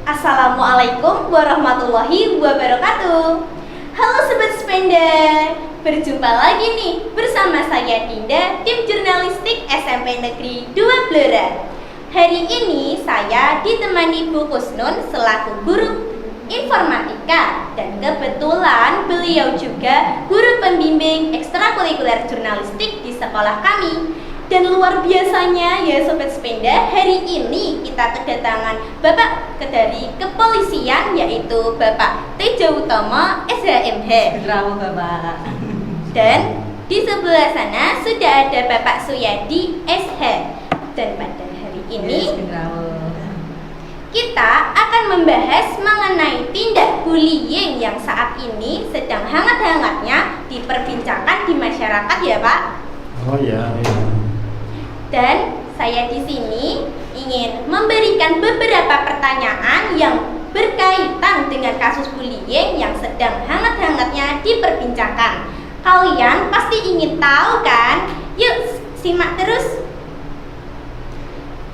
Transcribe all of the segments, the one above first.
Assalamualaikum warahmatullahi wabarakatuh. Halo Sobat Sependa, berjumpa lagi nih bersama saya Dinda, tim jurnalistik SMP Negeri 2 Blora. Hari ini saya ditemani Bu Kusnun selaku guru informatika, dan kebetulan beliau juga guru pembimbing ekstrakurikuler jurnalistik di sekolah kami. Dan luar biasanya ya Sobat Sependa, hari ini kita kedatangan Bapak dari kepolisian, yaitu Bapak Tejo Utomo SHMH. Bravo Bapak. Dan di sebelah sana sudah ada Bapak Suyadi SH. Dan pada hari ini kita akan membahas mengenai tindak bullying yang saat ini sedang hangat-hangatnya diperbincangkan di masyarakat ya Pak. Oh ya. Dan saya di sini ingin memberikan beberapa pertanyaan yang berkaitan dengan kasus bullying yang sedang hangat-hangatnya diperbincangkan. Kalian pasti ingin tahu kan? Yuk simak terus.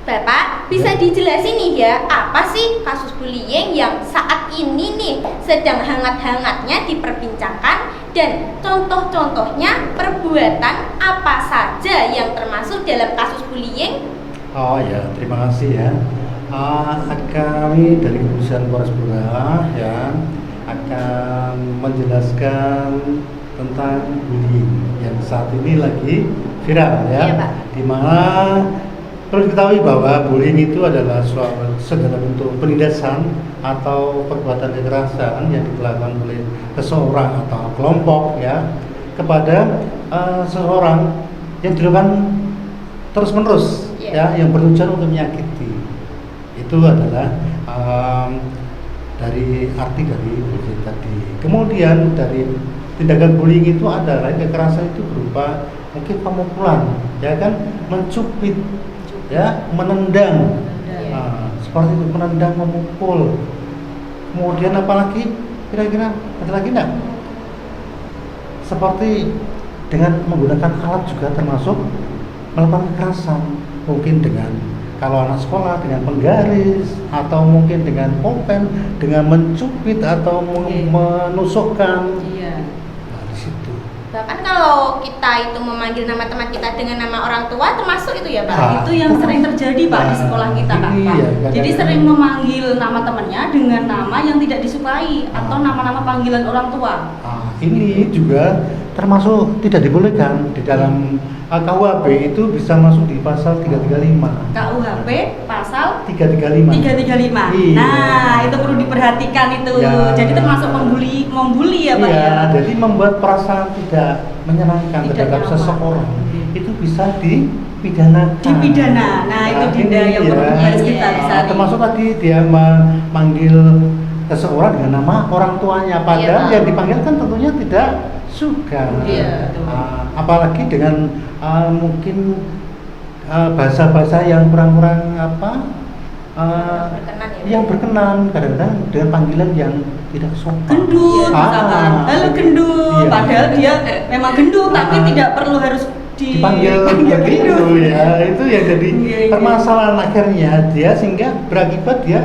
Bapak, bisa dijelasin nih ya, apa sih kasus bullying yang saat ini nih sedang hangat-hangatnya diperbincangkan, dan contoh-contohnya perbuatan apa saja yang termasuk dalam kasus bullying? Oh ya, terima kasih ya. Kami dari Kepolisian Polres Blora ya akan menjelaskan tentang bullying yang saat ini lagi viral ya. Iya, Pak. Di mana perlu diketahui bahwa bullying itu adalah segala bentuk penindasan atau perbuatan kekerasan yang dilakukan oleh seseorang atau kelompok ya kepada seseorang yang dilakukan terus-menerus ya, yang bertujuan untuk menyakiti. Itu adalah dari arti dari bullying tadi. Kemudian dari tindakan bullying itu adalah kekerasan itu berupa mungkin pemukulan, ya kan, mencubit, ya, menendang, seperti itu, menendang, memukul. Kemudian apalagi kira-kira ada lagi enggak? Seperti dengan menggunakan alat juga termasuk melakukan kekerasan, mungkin dengan kalau anak sekolah dengan penggaris, atau mungkin dengan pulpen, dengan mencubit atau menusukkan. Nah, di situ. Bahkan kalau kita itu memanggil nama teman kita dengan nama orang tua termasuk itu ya Pak? Itu yang sering terjadi Pak di sekolah kita Kak. Iya, Jadi sering memanggil nama temannya dengan nama yang tidak disukai atau nama-nama panggilan orang tua. Ini juga termasuk tidak dibolehkan di dalam KUHP, itu bisa masuk di pasal 335. KUHP pasal 335. 335. Iya. Nah, itu perlu diperhatikan itu. Ya. Jadi termasuk membuli ya Pak Iya, ya. jadi membuat perasaan tidak menyenangkan Tidak terhadap nyaman. seseorang itu bisa dipidanakan. Dipidana. Nah, itu Dinda ini yang perlu ya. harus kita bisa. Termasuk tadi dia memanggil seseorang dengan nama orang tuanya, padahal Iya, yang dipanggil kan tentunya tidak suka. Iya, betul. Apalagi dengan mungkin bahasa-bahasa yang kurang-kurang Berkenan ya, yang berkenan, kadang-kadang dengan panggilan yang tidak sopan. Gendut misalkan. Halo gendut. Iya. Padahal dia memang gendut tapi tidak perlu harus dipanggil dipanggil begitu gendut. ya. Itu yang jadi Iya, iya. permasalahan akhirnya dia, sehingga berakibat dia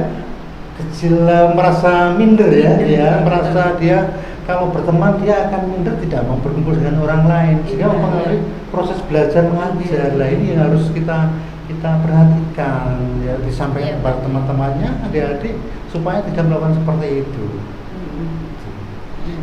kecil, merasa minder ya, dia merasa dia kalau berteman dia akan minder, tidak mau berkumpul dengan orang lain, sehingga Iya, mempengaruhi proses belajar mengajar. Lah ini yang harus kita perhatikan ya, disampaikan kepada teman-temannya, adik-adik, supaya tidak melakukan seperti itu.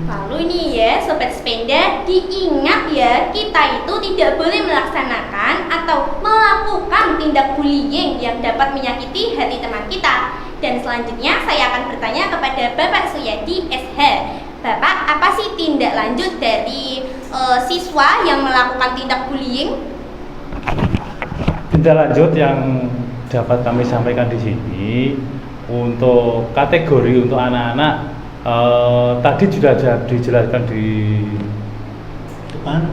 Lalu ini ya Sobat Sependa, diingat ya, kita itu tidak boleh melaksanakan atau melakukan tindak bullying yang dapat menyakiti hati teman kita. Dan selanjutnya saya akan bertanya kepada Bapak Suyadi SH. Bapak, apa sih tindak lanjut dari siswa yang melakukan tindak bullying? Tindak lanjut yang dapat kami sampaikan di sini untuk kategori untuk anak-anak, tadi sudah dijelaskan di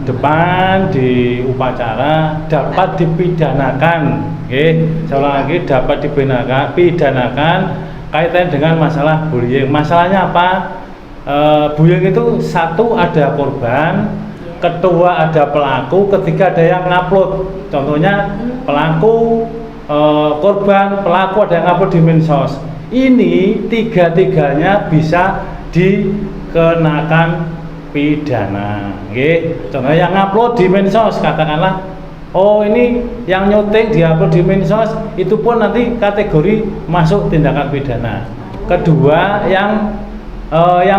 depan di upacara, dapat dipidanakan. Oke, saya ulang lagi, dapat dipidanakan kaitan dengan masalah bullying. Masalahnya apa? Bullying itu satu, ada korban, kedua ada pelaku, ketiga ada yang ngupload. Contohnya pelaku, korban, pelaku ada yang ngupload di medsos. ini tiga-tiganya bisa dikenakan pidana. Nggih. Contohnya yang upload di medsos, katakanlah oh ini yang nyuting diupload di medsos, itu pun nanti kategori masuk tindakan pidana. Kedua yang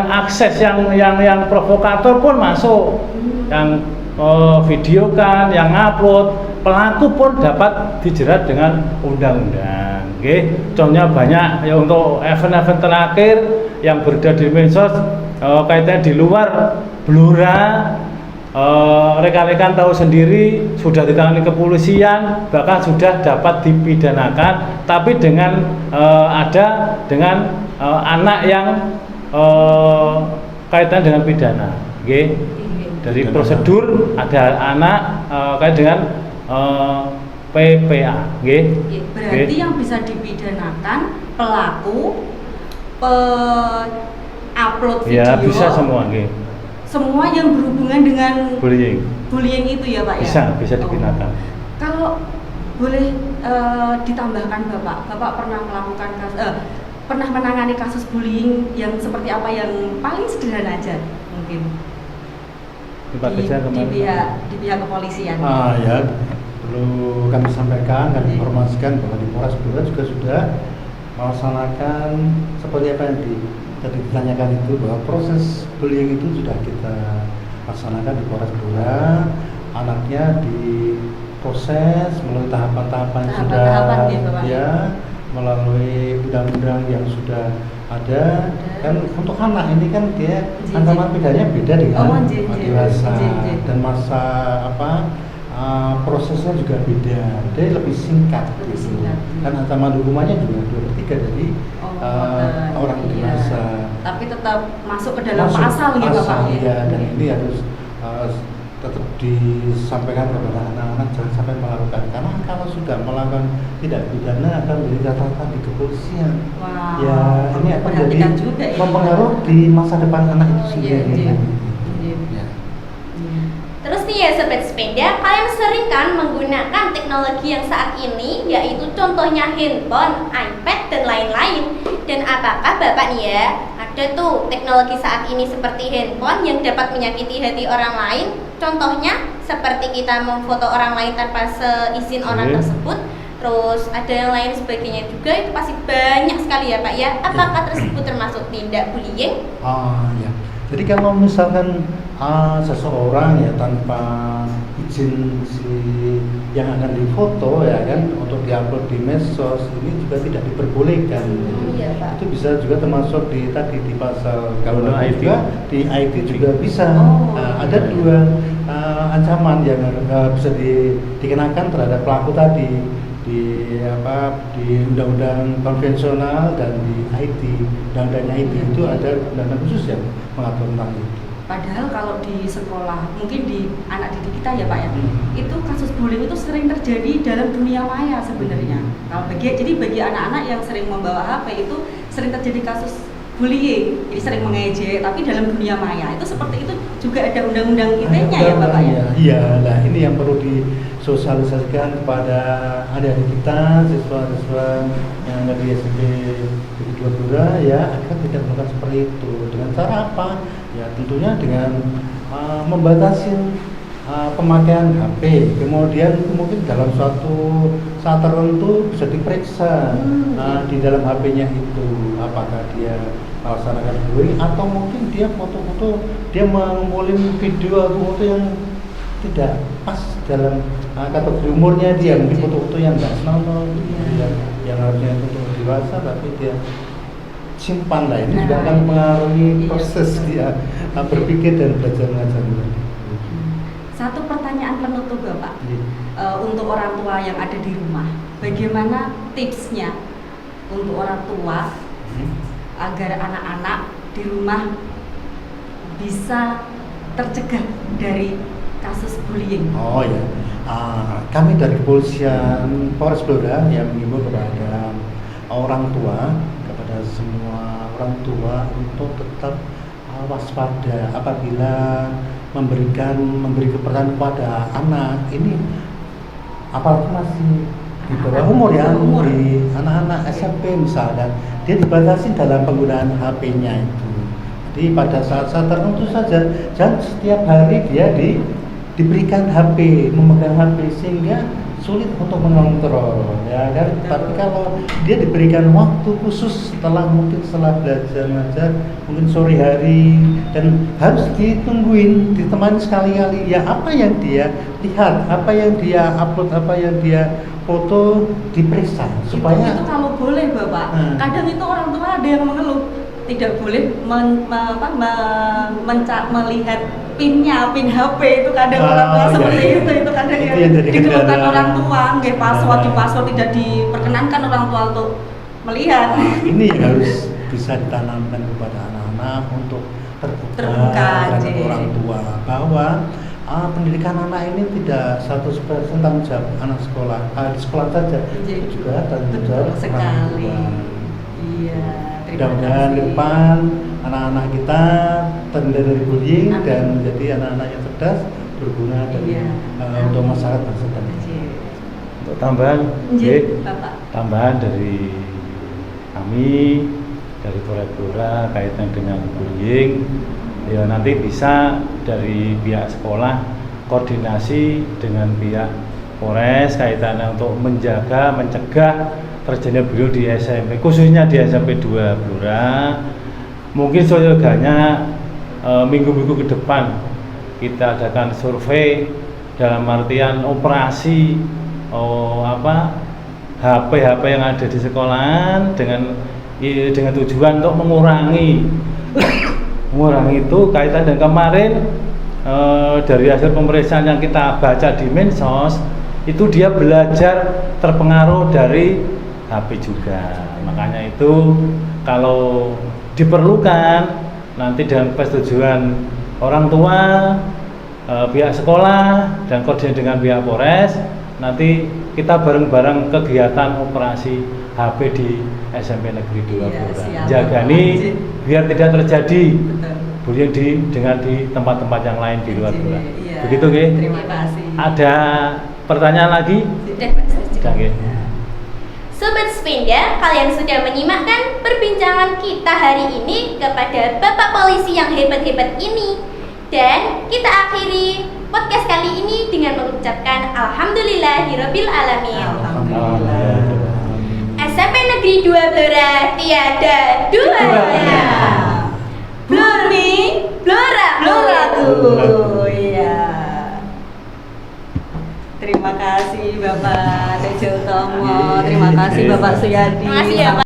akses yang provokator pun masuk, yang video kan, yang upload, pelaku pun dapat dijerat dengan undang-undang. Oke, contohnya banyak ya untuk event-event terakhir yang beredar di medsos kaitannya di luar Blora. Rekan-rekan tahu sendiri sudah ditangani kepolisian, bahkan sudah dapat dipidanakan, tapi dengan ada dengan anak yang kaitan dengan pidana. Okay. Dari prosedur ada anak kait dengan PPA. Okay. Berarti yang bisa dipidanakan pelaku, upload video. Ya bisa semua. Okay. Semua yang berhubungan dengan bullying itu ya Pak ya? Bisa dipidanakan. Kalau boleh ditambahkan Bapak pernah melakukan pernah menangani kasus bullying yang seperti apa, yang paling sederhana aja mungkin di pihak kepolisian? Ya, perlu kami sampaikan, kami informasikan bahwa di Polres Blora juga sudah melaksanakan seperti apa yang tadi ditanyakan itu, bahwa proses bullying itu sudah kita laksanakan di Polres Blora. Anaknya diproses melalui tahapan-tahapan yang sudah ya, melalui undang-undang yang sudah ada. Kan untuk anak ini kan dia ancaman pidananya beda dengan dewasa, dan masa prosesnya juga beda, dia lebih singkat. Kan ancaman hukumannya juga 2/3 dari orang dewasa. Tapi tetap masuk ke dalam pasal ya Bapak ya. Dan ini harus tetap disampaikan kepada anak-anak, jangan sampai melakukan, karena kalau sudah melakukan tidak pidana akan menjadi catatan di kepolisian. Wow. Ya, ini akan jadi mempengaruhi di masa depan anak itu sendiri. Terus nih ya Sobat Sepeda, kalian sering kan menggunakan teknologi yang saat ini, yaitu contohnya handphone, iPad, dan lain-lain. Dan apakah Bapak nih ya, ada tuh teknologi saat ini seperti handphone yang dapat menyakiti hati orang lain? Contohnya seperti kita memfoto orang lain tanpa seizin orang tersebut. Terus ada yang lain sebagainya juga, itu pasti banyak sekali ya Pak ya. Apakah tersebut termasuk tindak bullying? Ya. Jadi kalau misalkan seseorang ya tanpa izin si yang akan difoto ya kan untuk diupload di medsos, ini juga tidak diperbolehkan. Iya, Pak. Itu bisa juga termasuk di pasal kalau juga di IT juga bisa. Ada dua ancaman yang bisa dikenakan terhadap pelaku tadi di undang-undang konvensional dan di IT. Undang-undang IT itu ada undang-undang khusus yang mengatur tentang itu. Padahal kalau di sekolah, mungkin di anak didik kita ya Pak ya, itu kasus bullying itu sering terjadi dalam dunia maya sebenarnya. Kalau bagi anak-anak yang sering membawa HP itu sering terjadi kasus bullying, jadi sering mengejek, tapi dalam dunia maya itu seperti itu juga ada undang-undang ITE-nya ya Bapak ya? Iya, nah ini yang perlu disosialisasikan kepada adik-adik kita, siswa-siswa yang ada di SMP Negeri 2 Blora ya, agar tidak melakukan seperti itu. Dengan cara apa? Ya tentunya dengan membatasi pemakaian HP, kemudian mungkin dalam suatu saat tertentu bisa diperiksa di dalam HP-nya itu apakah dia melaksanakan bullying atau mungkin dia foto-foto, dia mengumpulin video atau foto yang tidak pas dalam kategori umurnya dia, mungkin foto-foto yang nggak normal, yang harusnya untuk dewasa tapi dia simpan. Lah ini juga akan mengaruhi proses dia berpikir dan belajar mengajar. Satu pertanyaan penutup Bapak, untuk orang tua yang ada di rumah, bagaimana tipsnya untuk orang tua agar anak-anak di rumah bisa tercegah dari kasus bullying? Oh ya, kami dari kepolisian Polres Blora yang mengimbau kepada orang tua, kepada semua orang tua untuk tetap waspada apabila memberi kepercayaan kepada anak ini, apalagi masih di bawah umur ya, Umur. di anak-anak SMP misalkan, dia dibatasi dalam penggunaan HP-nya itu. Jadi pada saat-saat tertentu saja, jangan setiap hari dia diberikan HP, memegang HP sehingga sulit untuk mengontrol, ya kan? Tapi kalau dia diberikan waktu khusus mungkin setelah belajar ngajar, mungkin sore hari, dan harus ditungguin, ditemani sekali-kali. Ya apa yang dia lihat, apa yang dia upload, apa yang dia foto diperiksa supaya itu kalau boleh Bapak. Kadang itu orang tua ada yang mengeluh tidak boleh melihat pin HP itu kadang orang tua seperti itu kadang Itu yang yang jadi dikeluhkan kendala. orang tua, nggih password tidak diperkenankan orang tua untuk melihat. Ini yang harus bisa ditanamkan kepada anak-anak untuk terbuka Terbuka, dengan Cik. orang tua bahwa pendidikan anak ini tidak 100% tanggung jawab anak sekolah, di sekolah saja, Cik. itu juga tanggung Betul jawab orang sekali. tua. Iya, terima Mudah-mudahan ke kasih. depan anak-anak kita terhindar dari bullying Amin. dan menjadi anak-anak yang cerdas, berguna dan Iya. untuk masyarakat bangsa dan negara. Cik. Untuk tambahan, Nggih, nggih, Bapak. tambahan dari kami, dari Polrebora kaitan dengan bullying, ya nanti bisa dari pihak sekolah koordinasi dengan pihak Polres kaitannya untuk menjaga, mencegah terjadinya bullying di SMP, khususnya di SMP 2 Blora. Mungkin seyogianya minggu-minggu ke depan kita adakan survei dalam artian operasi HP yang ada di sekolahan dengan tujuan untuk mengurangi itu kaitan dengan kemarin dari hasil pemeriksaan yang kita baca di Mensos itu dia belajar terpengaruh dari HP juga. Makanya itu kalau diperlukan nanti dengan persetujuan orang tua, pihak sekolah dan koordinasi dengan pihak Polres, nanti kita bareng-bareng kegiatan operasi HP di SMP Negeri 2 Iya, Blora. siap. Jagani biar tidak terjadi Betul. bullying di tempat-tempat yang lain di luar Blora. Iya. Begitu nggih? Terima kasih. Ada pertanyaan lagi? Sudah Pak, sudah. Sudah nggih. Sobat Sepeda, kalian sudah menyimakkan perbincangan kita hari ini kepada Bapak Polisi yang hebat-hebat ini. Dan kita akhiri podcast kali ini dengan mengucapkan Alhamdulillahirabbil alamin. Alhamdulillah. SMP Negeri 2 Blora tiada duanya. Blurmi, Blora, Blora tuh. tuh, iya. Terima kasih Bapak Tejo Tomo, terima kasih Bapak Suyadi. Terima kasih ya Pak.